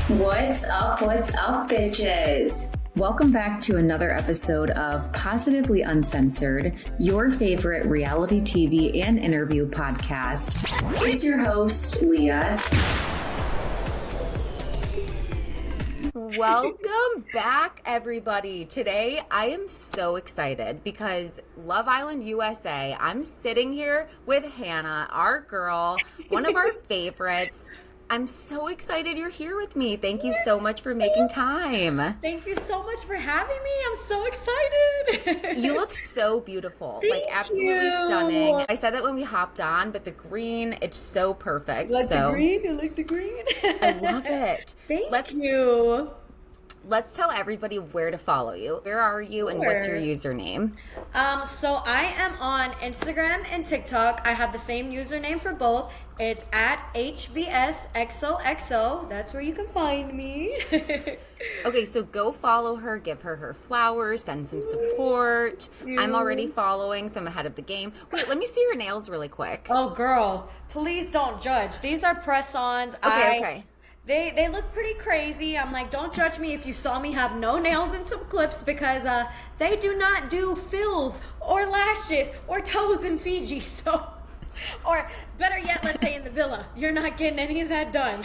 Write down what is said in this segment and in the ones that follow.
What's up, bitches? Welcome back to another episode of Positively Uncensored, your favorite reality TV and interview podcast. It's your host, Leah. Welcome back, everybody. Today, I am so excited because Love Island USA, I'm sitting here with Hannah, our girl, one of our favorites. I'm so excited you're here with me. Thank you so much for making time. Thank you so much for having me. I'm so excited. You look so beautiful. Thank absolutely you. Stunning. I said that when we hopped on, but the green, it's so perfect. You like the green? You like the green? I love it. Thank you. Let's tell everybody where to follow you. Where are you and what's your username? So I am on Instagram and TikTok. I have the same username for both. It's at HVSXOXO. That's where you can find me. Okay, so go follow her, give her flowers, send some support. I'm already following, so I'm ahead of the game. Wait, let me see your nails really quick. Oh, girl, please don't judge. These are press-ons. Okay. They look pretty crazy. I'm like, don't judge me if you saw me have no nails and some clips because they do not do fills or lashes or toes in Fiji. So, or better yet, let's say in the villa, you're not getting any of that done.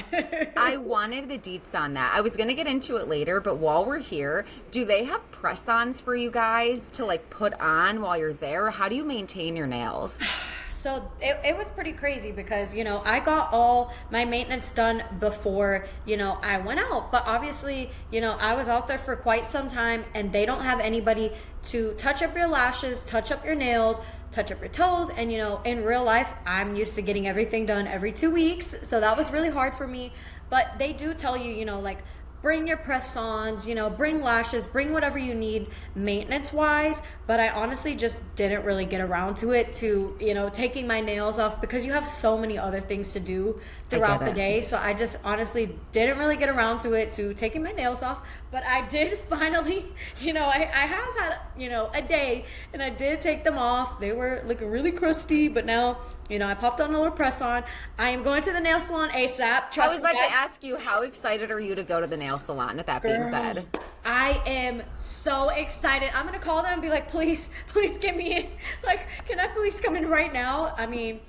I wanted the deets on that. I was going to get into it later, but while we're here, do they have press-ons for you guys to like put on while you're there? How do you maintain your nails? So it was pretty crazy because, I got all my maintenance done before, I went out. But obviously, I was out there for quite some time and they don't have anybody to touch up your lashes, touch up your nails, touch up your toes. And, in real life, I'm used to getting everything done every 2 weeks. So that was really hard for me. But they do tell you, bring your press-ons, bring lashes, bring whatever you need maintenance-wise. But I honestly just didn't really get around to it, taking my nails off because you have so many other things to do throughout the day. So I just honestly didn't really get around to taking my nails off. But I did finally, I have had, a day and I did take them off. They were looking really crusty, but now, I popped on a little press on. I am going to the nail salon ASAP. I was about to ask you, how excited are you to go to the nail salon, with that being said? I am so excited. I'm going to call them and be like, please get me in. Like, can I please come in right now? I mean,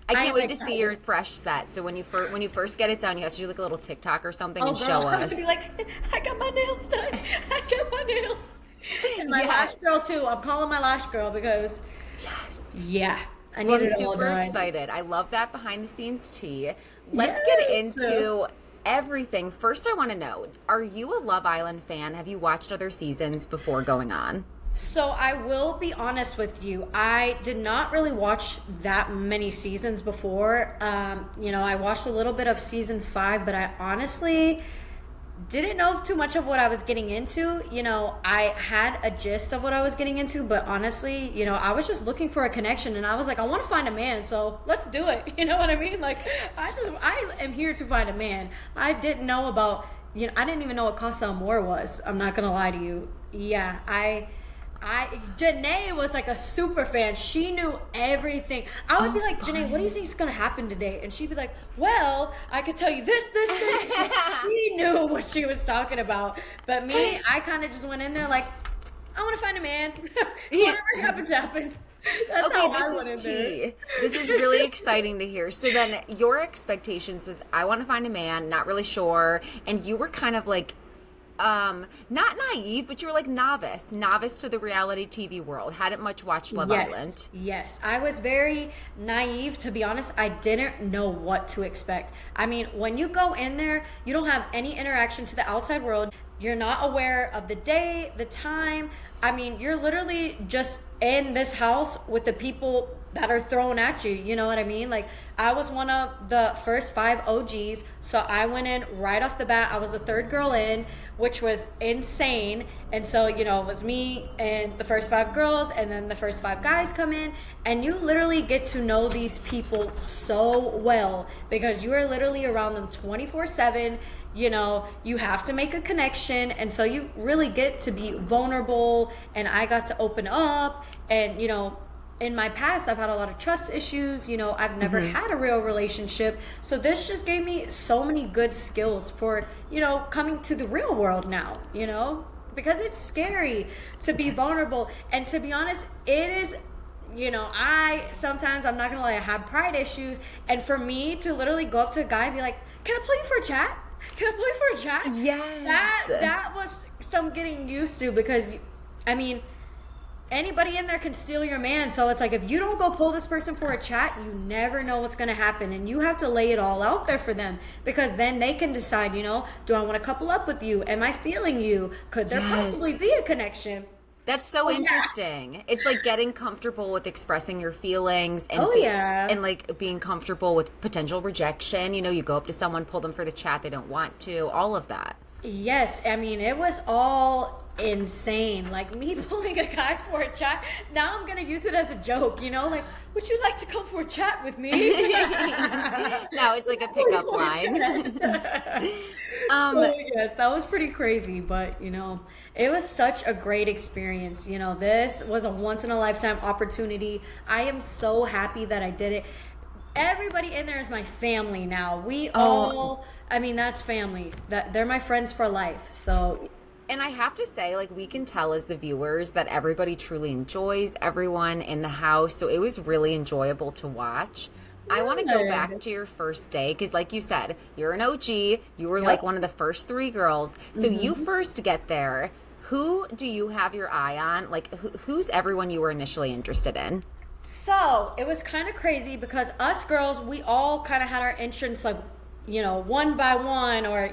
I can't wait to see your fresh set. So when you first get it done, you have to do like a little TikTok or something and show us. I'm going to be like, I got my nails done. I got my nails. And my lash girl too. I'm calling my lash girl because, yeah. I'm super excited. I love that behind the scenes tea. Let's get into everything. First, I want to know, are you a Love Island fan? Have you watched other seasons before going on? So I will be honest with you. I did not really watch that many seasons before. I watched a little bit of season 5, but I honestly didn't know too much of what I was getting into. I had a gist of what I was getting into, but honestly, I was just looking for a connection and I was like, I want to find a man, so let's do it. You know what I mean? Like, I am here to find a man. I didn't know about, I didn't even know what Casa Amor was. I'm not going to lie to you. Yeah, JaNa was like a super fan. She knew everything. I would be like, JaNa, what do you think is going to happen today? And she'd be like, well, I could tell you this. She knew what she was talking about. But me, I kind of just went in there like, I want to find a man. Whatever happens. That's okay, this is tea. This is really exciting to hear. So then your expectations was, I want to find a man, not really sure. And you were kind of like, not naive, but you were like novice to the reality TV world. Hadn't much watched Love Island. Yes, I was very naive, to be honest. I didn't know what to expect. I mean, when you go in there, you don't have any interaction to the outside world. You're not aware of the day, the time. I mean, you're literally just in this house with the people that are thrown at you. You know what I mean? Like, I was one of the first 5 OGs, so I went in right off the bat. I was the 3rd girl in, which was insane. And so, it was me and the first 5 girls, and then the first 5 guys come in, and you literally get to know these people so well because you are literally around them 24/7. You have to make a connection, and so you really get to be vulnerable. And I got to open up, and in my past, I've had a lot of trust issues. I've never had a real relationship. So this just gave me so many good skills for, coming to the real world now, because it's scary to be vulnerable. And to be honest, it is, I'm not gonna lie, I have pride issues. And for me to literally go up to a guy and be like, can I pull you for a chat? Can I pull you for a chat? Yes. That was some getting used to, because, anybody in there can steal your man. So it's like, if you don't go pull this person for a chat, you never know what's going to happen. And you have to lay it all out there for them, because then they can decide, do I want to couple up with you? Am I feeling you? Could there possibly be a connection? That's so interesting. Yeah. It's like getting comfortable with expressing your feelings and and like being comfortable with potential rejection. You go up to someone, pull them for the chat, they don't want to, all of that. Yes, it was all insane. Like, me pulling a guy for a chat, now I'm gonna use it as a joke, like, would you like to come for a chat with me? Now it's like a pickup line. So yes, that was pretty crazy, but it was such a great experience. This was a once in a lifetime opportunity. I am so happy that I did it. Everybody in there is my family now. We all, that's family. They're my friends for life. So, and I have to say, like, we can tell as the viewers that everybody truly enjoys everyone in the house. So it was really enjoyable to watch. I want to go back to your first day, because like you said, you're an OG. You were like one of the first 3 girls. So you first get there. Who do you have your eye on? Like, who's everyone you were initially interested in? So it was kind of crazy, because us girls, we all kind of had our entrance, like, one by one, or,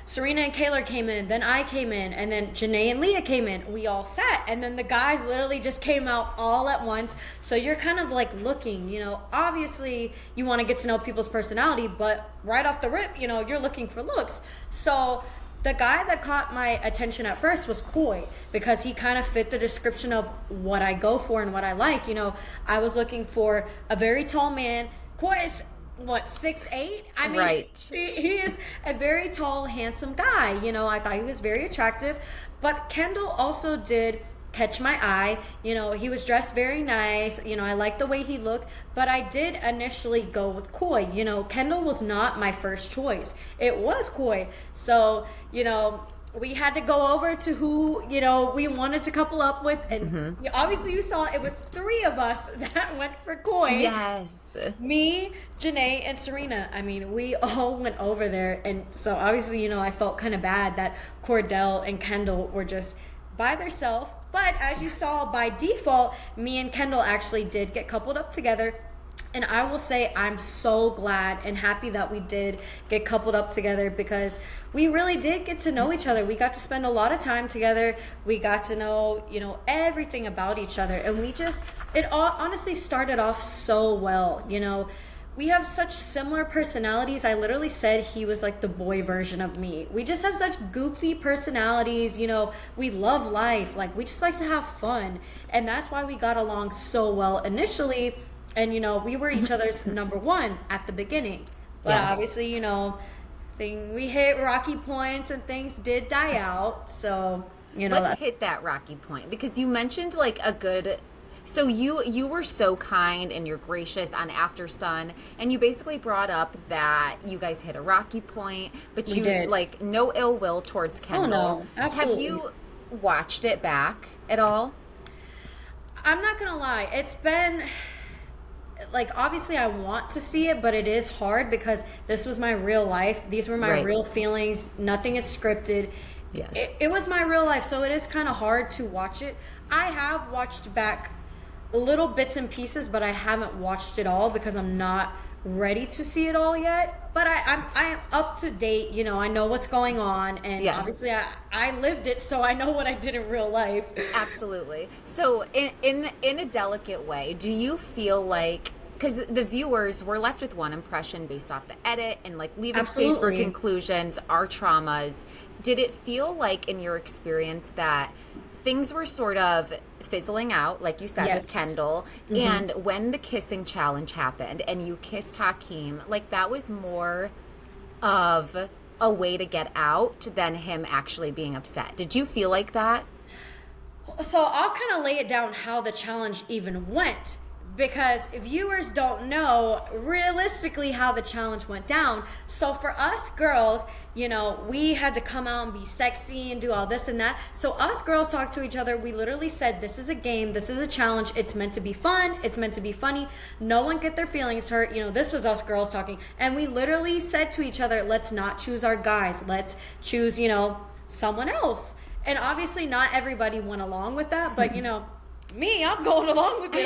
Serena and Kayla came in, then I came in, and then JaNa and Leah came in. We all sat, and then the guys literally just came out all at once. So you're kind of like looking, obviously you want to get to know people's personality, but right off the rip, you're looking for looks. So the guy that caught my attention at first was Koi, because he kind of fit the description of what I go for and what I like. I was looking for a very tall man. Koi is, 6'8"? Right. He is a very tall, handsome guy. I thought he was very attractive. But Kendall also did catch my eye. He was dressed very nice. I liked the way he looked. But I did initially go with Koi. Kendall was not my first choice. It was Koi. So, we had to go over to who, we wanted to couple up with. And obviously you saw it was 3 of us that went for Koi. Yes. Me, JaNa, and Serena. We all went over there. And so obviously, I felt kind of bad that Cordell and Kendall were just by themselves. But as you saw, by default, me and Kendall actually did get coupled up together. And I will say I'm so glad and happy that we did get coupled up together, because we really did get to know each other. We got to spend a lot of time together. We got to know, everything about each other. And it all honestly started off so well. We have such similar personalities. I literally said he was like the boy version of me. We just have such goofy personalities. We love life. Like, we just like to have fun. And that's why we got along so well initially. And, we were each other's number 1 at the beginning. But obviously, we hit rocky points and things did die out. So, let's hit that rocky point, because you mentioned like a good... So you were so kind and you're gracious on After Sun, and you basically brought up that you guys hit a rocky point, but you did. Like, no ill will towards Kendall. Oh, no. Absolutely. Have you watched it back at all? I'm not going to lie. It's been... Like, obviously I want to see it, but it is hard, because this was my real life. These were my real feelings. Nothing is scripted. Yes. It was my real life, so it is kind of hard to watch it. I have watched back little bits and pieces, but I haven't watched it all, because I'm not ready to see it all yet. But I am up to date. I know what's going on, and obviously I lived it, so I know what I did in real life. Absolutely. So in a delicate way, do you feel like, because the viewers were left with one impression based off the edit and like leaving space for conclusions, our traumas, did it feel like in your experience that things were sort of fizzling out, like you said, with Kendall, and when the kissing challenge happened and you kissed Hakeem, like, that was more of a way to get out than him actually being upset? Did you feel like that? So I'll kind of lay it down how the challenge even went, because viewers don't know realistically how the challenge went down. So for us girls, you know, we had to come out and be sexy and do all this and that. So us girls talked to each other. We literally said, this is a game, this is a challenge, it's meant to be fun, it's meant to be funny, no one get their feelings hurt. You know, this was us girls talking, and we literally said to each other, let's not choose our guys, let's choose, you know, someone else. And obviously not everybody went along with that, but you know, me, I'm going along with it.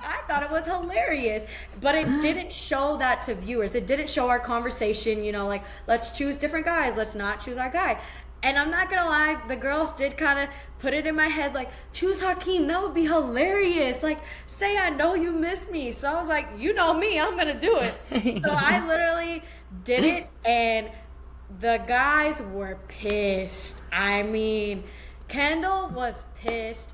I thought it was hilarious, but it didn't show that to viewers. It didn't show our conversation, you know, like, let's choose different guys, let's not choose our guy. And I'm not gonna lie, the girls did kind of put it in my head, like, choose Hakeem, that would be hilarious. Like, say I know you miss me. So I was like, you know me, I'm gonna do it. So I literally did it, and the guys were pissed. I mean, Kendall was pissed.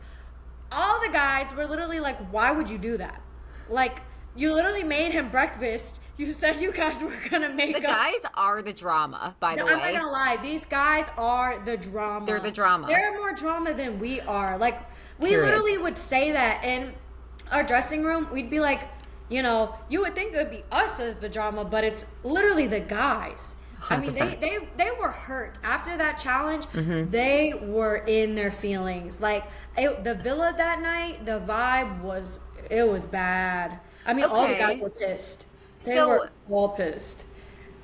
All the guys were literally like, why would you do that? Like, you literally made him breakfast. You said you guys were going to make The guys are the drama, by the way. I'm not going to lie. These guys are the drama. They're the drama. They're more drama than we are. Like, we Period. literally would say that in our dressing room. We'd be like, you know, you would think it would be us as the drama, but it's literally the guys. 100%. I mean, they were hurt after that challenge. They were in their feelings. Like, the villa that night, the vibe was bad. I mean, all the guys were pissed. They were all pissed.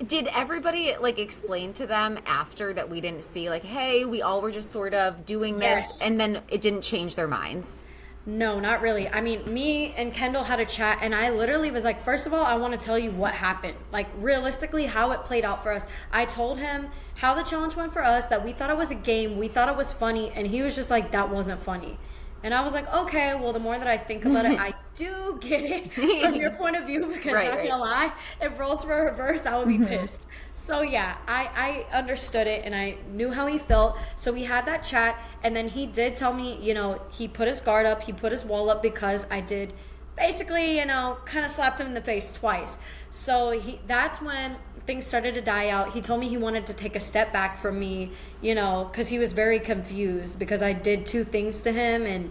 Did everybody like explain to them after that we didn't see, like, hey, we all were just sort of doing this, and then it didn't change their minds? No, not really. I mean, me and Kendall had a chat, and I literally was like, first of all, I want to tell you what happened. Like, realistically, how it played out for us. I told him how the challenge went for us, that we thought it was a game, we thought it was funny, and he was just like, that wasn't funny. And I was like, okay, well, the more that I think about it, I do get it from your point of view, because I'm not gonna lie, if roles were reversed, I would be pissed. So yeah, I understood it, and I knew how he felt. So we had that chat, and then he did tell me, you know, he put his guard up, he put his wall up, because I did basically, you know, kind of slapped him in the face twice. So that's when things started to die out. He told me he wanted to take a step back from me, you know, because he was very confused, because I did 2 things to him, and,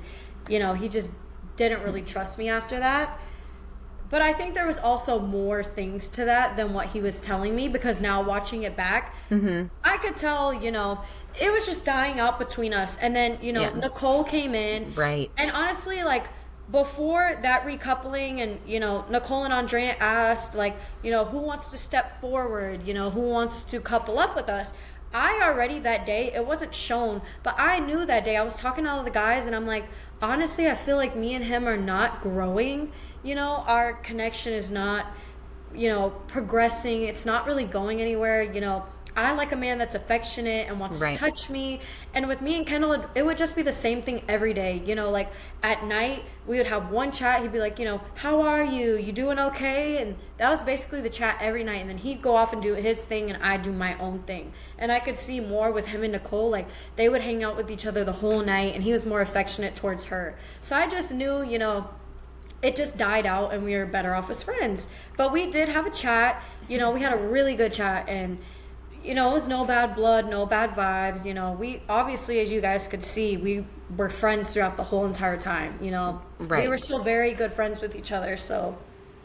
you know, he just didn't really trust me after that. But I think there was also more things to that than what he was telling me, because now watching it back, I could tell, you know, it was just dying out between us. And then, you know, Nicole came in. Right. And honestly, like, before that recoupling, and, you know, Nicole and Andrea asked, like, you know, who wants to step forward, you know, who wants to couple up with us? I already that day, it wasn't shown, but I knew that day. I was talking to all the guys, and I'm like, honestly, I feel like me and him are not growing. You know, our connection is not, you know, progressing. It's not really going anywhere. You know, I like a man that's affectionate and wants to touch me. And with me and Kendall, it would just be the same thing every day. You know, like at night, we would have one chat. He'd be like, you know, how are you? You doing okay? And that was basically the chat every night. And then he'd go off and do his thing, and I'd do my own thing. And I could see more with him and Nicole. Like, they would hang out with each other the whole night, and he was more affectionate towards her. So I just knew, you know, it just died out, and we were better off as friends. But we did have a chat. You know, we had a really good chat, and, you know, it was no bad blood, no bad vibes. You know, we obviously, as you guys could see, we were friends throughout the whole entire time. You know, we were still very good friends with each other. So,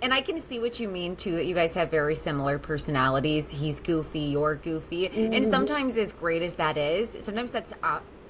and I can see what you mean too, that you guys have very similar personalities. He's goofy, you're goofy, and sometimes, as great as that is, sometimes that's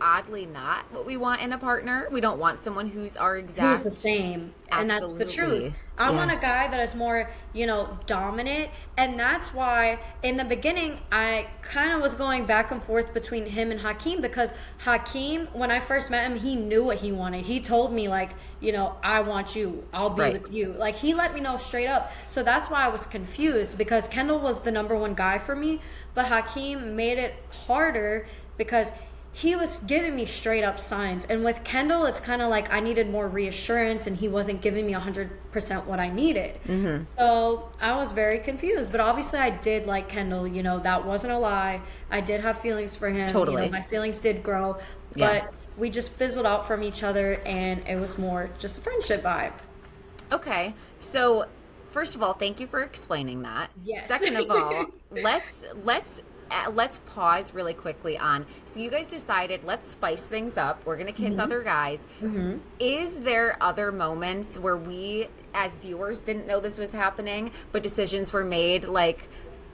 oddly not what we want in a partner. We don't want someone who's our exact, who's the same. And that's the Absolutely. truth. I want a guy that is more, you know, dominant. And that's why in the beginning, I kind of was going back and forth between him and Hakeem, because Hakeem, when I first met him, he knew what he wanted. He told me, like, you know, I want you, I'll be with you. Like, he let me know straight up. So that's why I was confused, because Kendall was the number 1 guy for me, but Hakeem made it harder, because he was giving me straight up signs. And with Kendall, it's kind of like I needed more reassurance, and he wasn't giving me 100% what I needed. So I was very confused. But obviously I did like Kendall. You know, that wasn't a lie. I did have feelings for him. Totally. You know, my feelings did grow. But we just fizzled out from each other, and it was more just a friendship vibe. Okay. So, first of all, thank you for explaining that. Yes. Second of all, let's let's pause really quickly on. So you guys decided, let's spice things up. We're gonna kiss other guys. Is there other moments where we, as viewers, didn't know this was happening, but decisions were made like,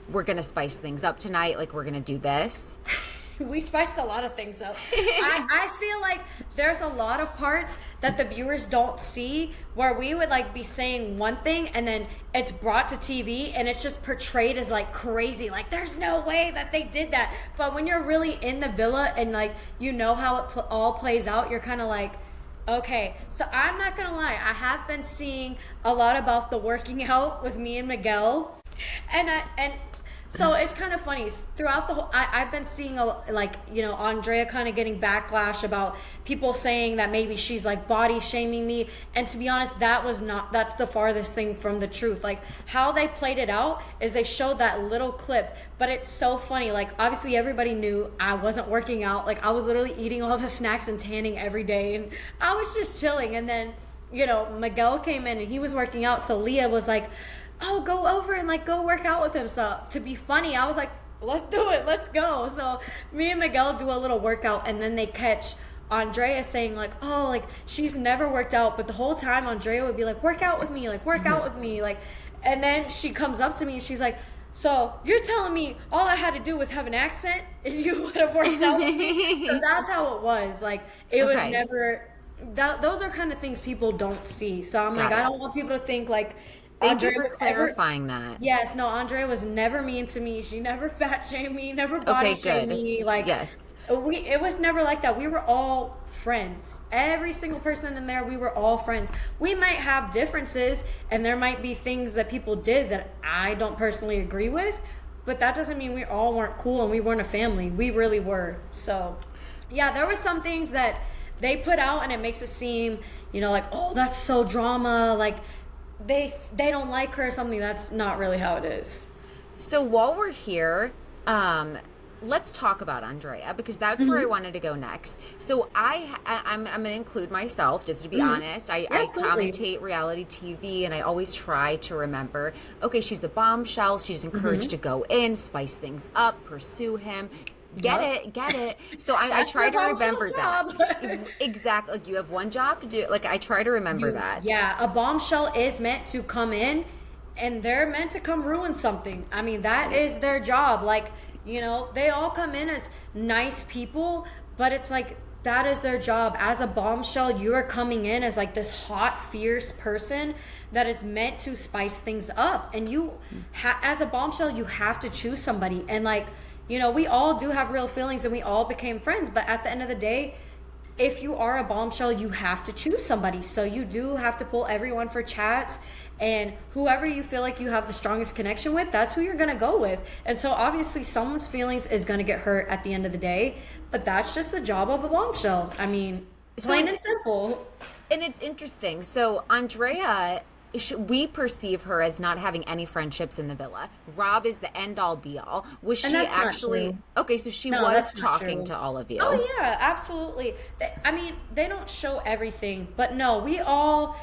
we're gonna spice things up tonight, like we're gonna do this? We spiced a lot of things up. I feel like there's a lot of parts that the viewers don't see where we would like be saying one thing and then it's brought to TV and it's just portrayed as like crazy. Like there's no way that they did that. But when you're really in the villa and like you know how it all plays out, you're kind of like, okay. So I'm not gonna lie, I have been seeing a lot about the working out with me and Miguel, and so it's kind of funny throughout the whole, I've been seeing Andrea kind of getting backlash about people saying that maybe she's like body shaming me, and to be honest, that's the farthest thing from the truth. Like how they played it out is they showed that little clip, but it's so funny. Like obviously everybody knew I wasn't working out. Like I was literally eating all the snacks and tanning every day, and I was just chilling. And then Miguel came in and he was working out, so Leah was like, oh, go over and like go work out with him. So to be funny, I was like, let's do it, let's go. So me and Miguel do a little workout, and then they catch Andrea saying like, oh, like she's never worked out, but the whole time Andrea would be like, work out with me, like work out with me, like. And then she comes up to me and she's like, so you're telling me all I had to do was have an accent and you would have worked out with me? So that's how it was. Like it was never those are kind of things people don't see. So I'm like, I don't want people to think like, Thank you for clarifying that. Yes, no, Andrea was never mean to me. She never fat shamed me, never body shamed me. Like, yes. It was never like that. We were all friends. Every single person in there, we were all friends. We might have differences, and there might be things that people did that I don't personally agree with, but that doesn't mean we all weren't cool and we weren't a family. We really were. So, yeah, there were some things that they put out, and it makes it seem, like, oh, that's so drama, like, they don't like her or something. That's not really how it is. So while we're here, let's talk about Andrea, because that's where I wanted to go next. So I'm going to include myself, just to be honest. I commentate reality TV, and I always try to remember, okay, she's a bombshell. She's encouraged to go in, spice things up, pursue him. Get it. So I try to remember that. Exactly. Like you have one job to do. Like I try to remember that. Yeah, a bombshell is meant to come in, and they're meant to come ruin something. I mean, that is their job. Like, they all come in as nice people, but it's like that is their job. As a bombshell, you are coming in as like this hot, fierce person that is meant to spice things up. And you, as a bombshell, you have to choose somebody. And like, we all do have real feelings and we all became friends, but at the end of the day, if you are a bombshell, you have to choose somebody. So you do have to pull everyone for chats, and whoever you feel like you have the strongest connection with, that's who you're going to go with. And so obviously someone's feelings is going to get hurt at the end of the day, but that's just the job of a bombshell. I mean, plain and simple. And it's interesting. So Andrea, we perceive her as not having any friendships in the villa. Rob is the end all be all. Was she actually okay? So she was talking to all of you. Oh yeah, absolutely. I mean, they don't show everything, but no, we all.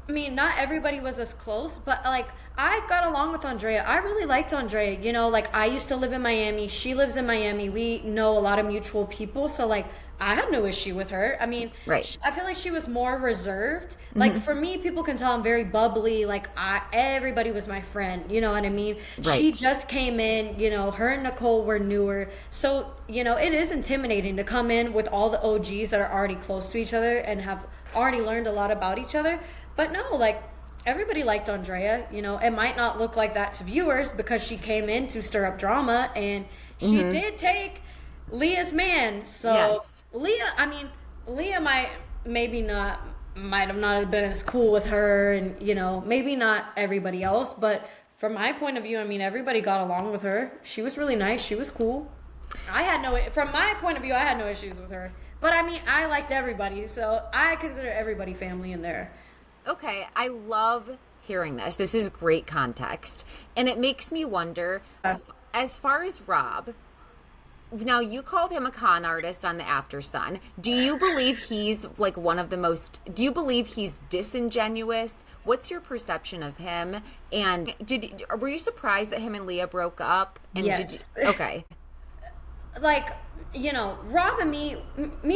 I mean, not everybody was as close, but like I got along with Andrea. I really liked Andrea. Like I used to live in Miami. She lives in Miami. We know a lot of mutual people, so like I had no issue with her. I mean, right. I feel like she was more reserved. Like for me, people can tell I'm very bubbly. Like everybody was my friend. You know what I mean? Right. She just came in. Her and Nicole were newer, so it is intimidating to come in with all the OGs that are already close to each other and have already learned a lot about each other. But no, like everybody liked Andrea. It might not look like that to viewers because she came in to stir up drama, and she did take Leah's man. So yes. Leah might have not been as cool with her, and maybe not everybody else, but from my point of view, I mean, everybody got along with her. She was really nice. She was cool. From my point of view, I had no issues with her. But I mean, I liked everybody, so I consider everybody family in there. Okay, I love hearing this. This is great context. And it makes me wonder, as far as Rob, Now, you called him a con artist on the After Sun. Do you believe he's like do you believe he's disingenuous? What's your perception of him? And were you surprised that him and Leah broke up? And Yes. Okay. Like, Rob and me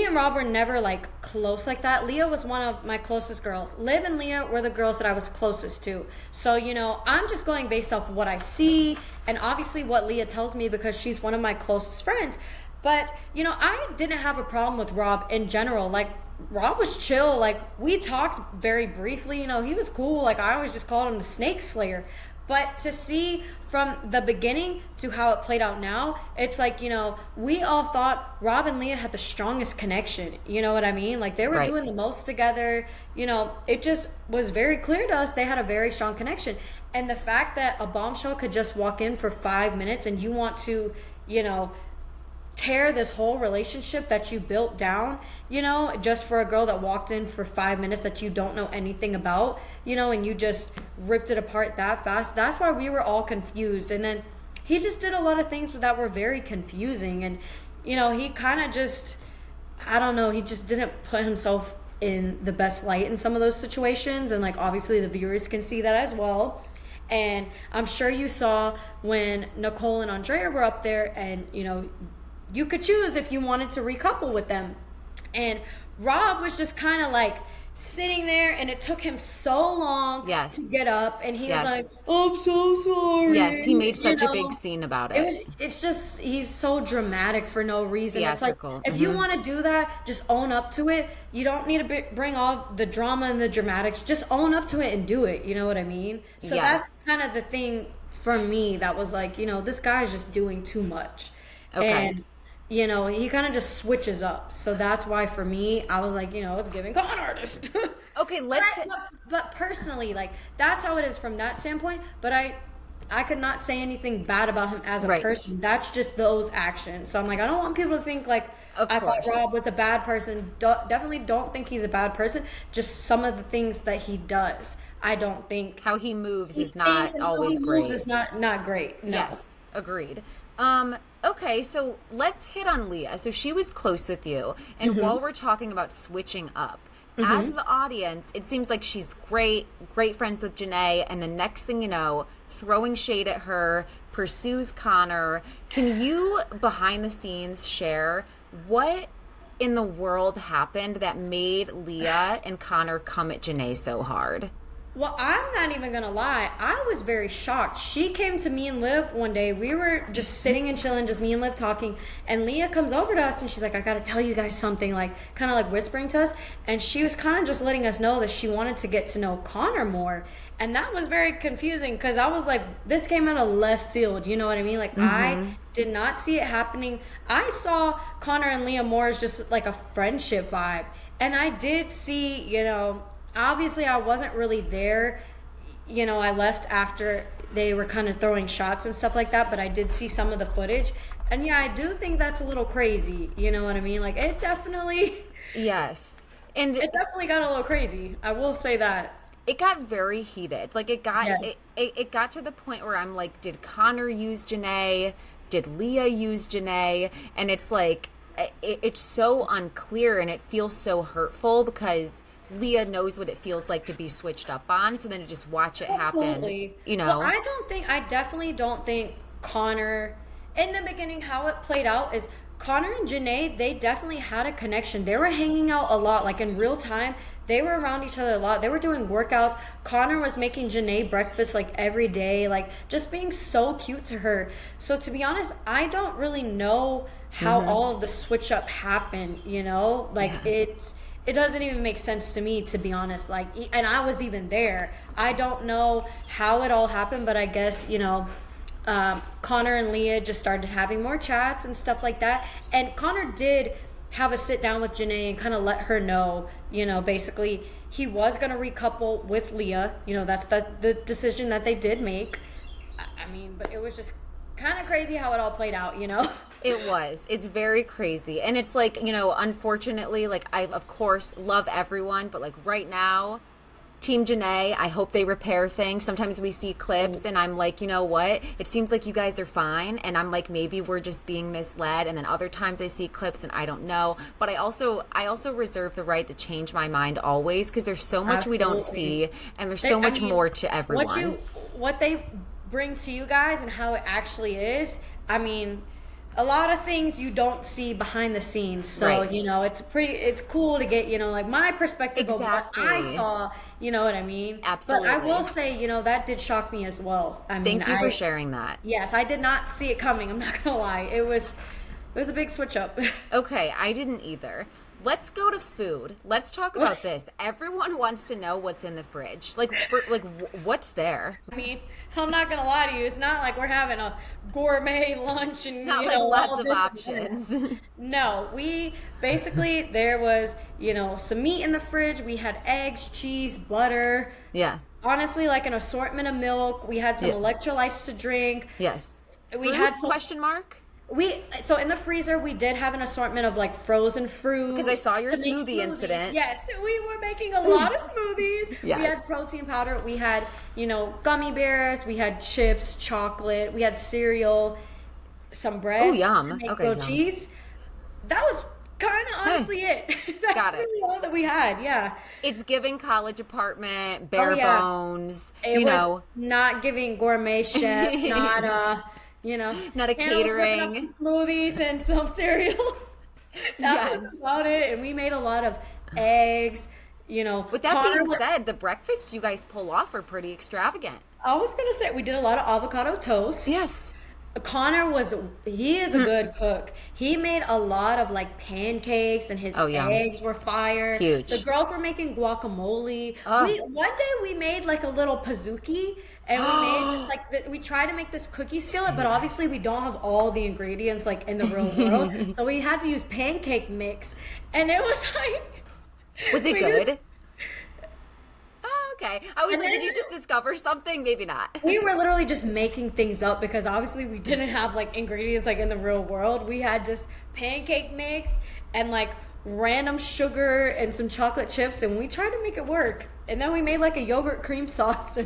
and Rob were never like close like that. Leah was one of my closest girls. Liv and Leah were the girls that I was closest to. So, I'm just going based off what I see and obviously what Leah tells me because she's one of my closest friends. But, I didn't have a problem with Rob in general. Like, Rob was chill. Like, we talked very briefly. He was cool. Like, I always just called him the Snake Slayer. But to see from the beginning to how it played out now, it's like, we all thought Rob and Leah had the strongest connection. You know what I mean? Like, they were doing the most together. It just was very clear to us they had a very strong connection. And the fact that a bombshell could just walk in for 5 minutes and you want to, tear this whole relationship that you built down, just for a girl that walked in for 5 minutes that you don't know anything about, and you just ripped it apart that fast. That's why we were all confused. And then he just did a lot of things that were very confusing. And, he kind of just, I don't know, he just didn't put himself in the best light in some of those situations. And like, obviously the viewers can see that as well. And I'm sure you saw when Nicole and Andrea were up there and, you could choose if you wanted to recouple with them. And Rob was just kind of like sitting there, and it took him so long to get up. And he was like, I'm so sorry. Yes, he made such a big scene about it. It's just, he's so dramatic for no reason. Theatrical. It's like, if you want to do that, just own up to it. You don't need to bring all the drama and the dramatics. Just own up to it and do it. You know what I mean? So that's kind of the thing for me that was like, this guy's just doing too much. Okay. And he kind of just switches up. So that's why for me, I was like, it's giving con artist. Okay, but personally, like, that's how it is from that standpoint. But I could not say anything bad about him as a person. That's just those actions. So I'm like, I don't want people to think like I thought Rob was a bad person. Definitely don't think he's a bad person. Just some of the things that he does, I don't think. How he moves is not always great. Moves is not great. No. Yes, agreed. Okay, so let's hit on Leah. So she was close with you. And while we're talking about switching up, as the audience, it seems like she's great friends with JaNa. And the next thing you know, throwing shade at her, pursues Connor. Can you, behind the scenes, share what in the world happened that made Leah and Connor come at JaNa so hard? Well, I'm not even gonna lie. I was very shocked. She came to me and Liv one day. We were just sitting and chilling, just me and Liv talking. And Leah comes over to us and she's like, I gotta tell you guys something, like kind of like whispering to us. And she was kind of just letting us know that she wanted to get to know Connor more. And that was very confusing because I was like, this came out of left field. You know what I mean? Like, I did not see it happening. I saw Connor and Leah more as just like a friendship vibe. And I did see, obviously I wasn't really there. I left after they were kind of throwing shots and stuff like that, but I did see some of the footage. And yeah, I do think that's a little crazy. You know what I mean? Like, it definitely... Yes. And it definitely got a little crazy. I will say that. It got very heated. Like, it got it got to the point where I'm like, did Connor use JaNa? Did Leah use JaNa? And it's like, it's so unclear and it feels so hurtful because Leah knows what it feels like to be switched up on, so then to just watch it happen, Well, I definitely don't think Connor, in the beginning, how it played out is Connor and JaNa, they definitely had a connection. They were hanging out a lot, like in real time. They were around each other a lot. They were doing workouts. Connor was making JaNa breakfast like every day, like just being so cute to her. So to be honest, I don't really know how all of the switch up happened, it doesn't even make sense to me, to be honest. Like, and I was even there. I don't know how it all happened, but I guess, Connor and Leah just started having more chats and stuff like that. And Connor did have a sit down with JaNa and kind of let her know, basically he was going to recouple with Leah. That's the decision that they did make. I mean, but it was just kind of crazy how it all played out, It was. It's very crazy. And it's like, unfortunately, like, I, of course, love everyone, but like right now, Team JaNa, I hope they repair things. Sometimes we see clips and I'm like, you know what? It seems like you guys are fine. And I'm like, maybe we're just being misled. And then other times I see clips and I don't know. But I also reserve the right to change my mind always, because there's so much we don't see and there's so much more to everyone. What they bring to you guys and how it actually is, I mean, a lot of things you don't see behind the scenes. So, right. It's cool to get, like my perspective of what I saw, you know what I mean? Absolutely. But I will say, that did shock me as well. I mean, Thank you for sharing that. Yes, I did not see it coming. I'm not going to lie. It was a big switch up. Okay, I didn't either. Let's go to food. Let's talk about this. Everyone wants to know what's in the fridge. What's there? I mean, I'm not gonna lie to you. It's not like we're having a gourmet lunch and not lots of options. No, there was some meat in the fridge. We had eggs, cheese, butter. Yeah. Honestly, like an assortment of milk. We had some electrolytes to drink. Yes. We had some, question mark. So in the freezer we did have an assortment of like frozen fruit. Because I saw your smoothie incident. Yes, we were making a lot of smoothies. Yes. We had protein powder. We had, gummy bears. We had chips, chocolate. We had cereal, some bread. Oh, yum. Some Okay, cheese. That was kind of honestly it. That's Got it. really all that we had. Yeah. It's giving college apartment, bare bones. It was not giving gourmet chef, not a catering. Some smoothies and some cereal. That was about it. And we made a lot of eggs. With that being said, the breakfasts you guys pull off are pretty extravagant. I was gonna say we did a lot of avocado toast. Yes. Connor he is a good cook. He made a lot of like pancakes and his eggs were fire. Huge. The girls were making guacamole. One day we made like a little pizookie and we made we tried to make this cookie skillet, but obviously we don't have all the ingredients like in the real world. So we had to use pancake mix and it was like. Was it good? Okay. I was like, did you just discover something? Maybe not. We were literally just making things up because obviously we didn't have like ingredients like in the real world. We had just pancake mix and like random sugar and some chocolate chips and we tried to make it work. And then we made like a yogurt cream sauce.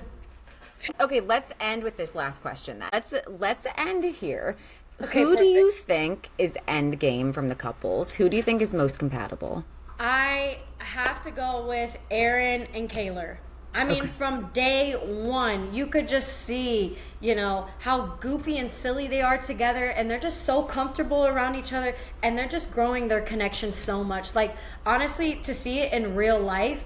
Okay, let's end with this last question then. Let's end here. Okay, Who do you think is end game from the couples? Who do you think is most compatible? I have to go with Aaron and Kaylor. I mean, from day one, you could just see, how goofy and silly they are together, and they're just so comfortable around each other, and they're just growing their connection so much. Like, honestly, to see it in real life,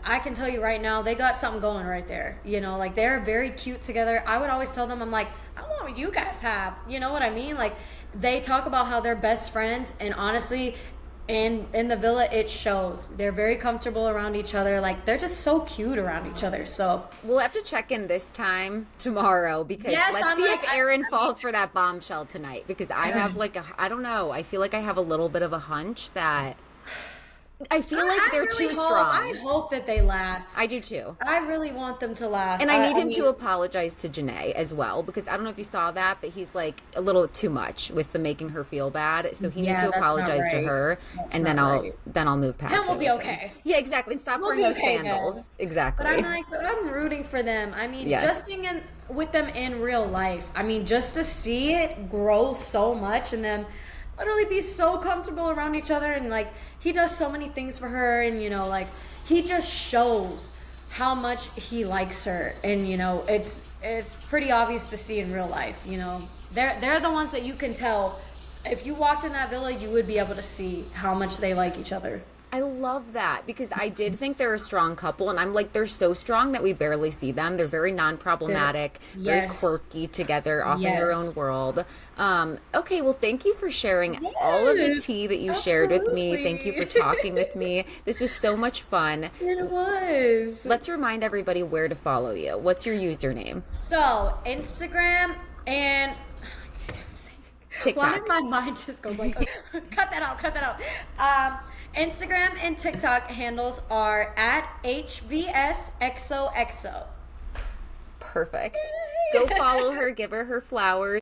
I can tell you right now, they got something going right there. Like, they're very cute together. I would always tell them, I'm like, I want what you guys have. You know what I mean? Like, they talk about how they're best friends, and honestly, in the villa it shows. They're very comfortable around each other. Like, they're just so cute around each other. So we'll have to check in this time tomorrow because let's see if Aaron falls for that bombshell tonight, because I have I don't know, I feel like I have a little bit of a hunch that I feel like they're too strong. I hope that they last. I do too. I really want them to last. And I need him to apologize to JaNa as well, because I don't know if you saw that, but he's like a little too much with the making her feel bad. So he needs to apologize to her, and then I'll move past it. Then we'll be okay. Yeah, exactly. And stop wearing those sandals. Then. Exactly. But I'm rooting for them. I mean, just being with them in real life. I mean, just to see it grow so much and them literally be so comfortable around each other, and like he does so many things for her, and he just shows how much he likes her, and it's pretty obvious to see in real life. They're the ones that you can tell. If you walked in that villa, you would be able to see how much they like each other. I love that, because I did think they're a strong couple, and I'm like, they're so strong that we barely see them. They're very non-problematic, very quirky together, off in their own world. Okay, well, thank you for sharing all of the tea that you shared with me. Thank you for talking with me. This was so much fun. It was. Let's remind everybody where to follow you. What's your username? So, Instagram and TikTok. Why did my mind just go like, cut that out. Instagram and TikTok handles are at HVSXOXO. Perfect. Go follow her, give her flowers.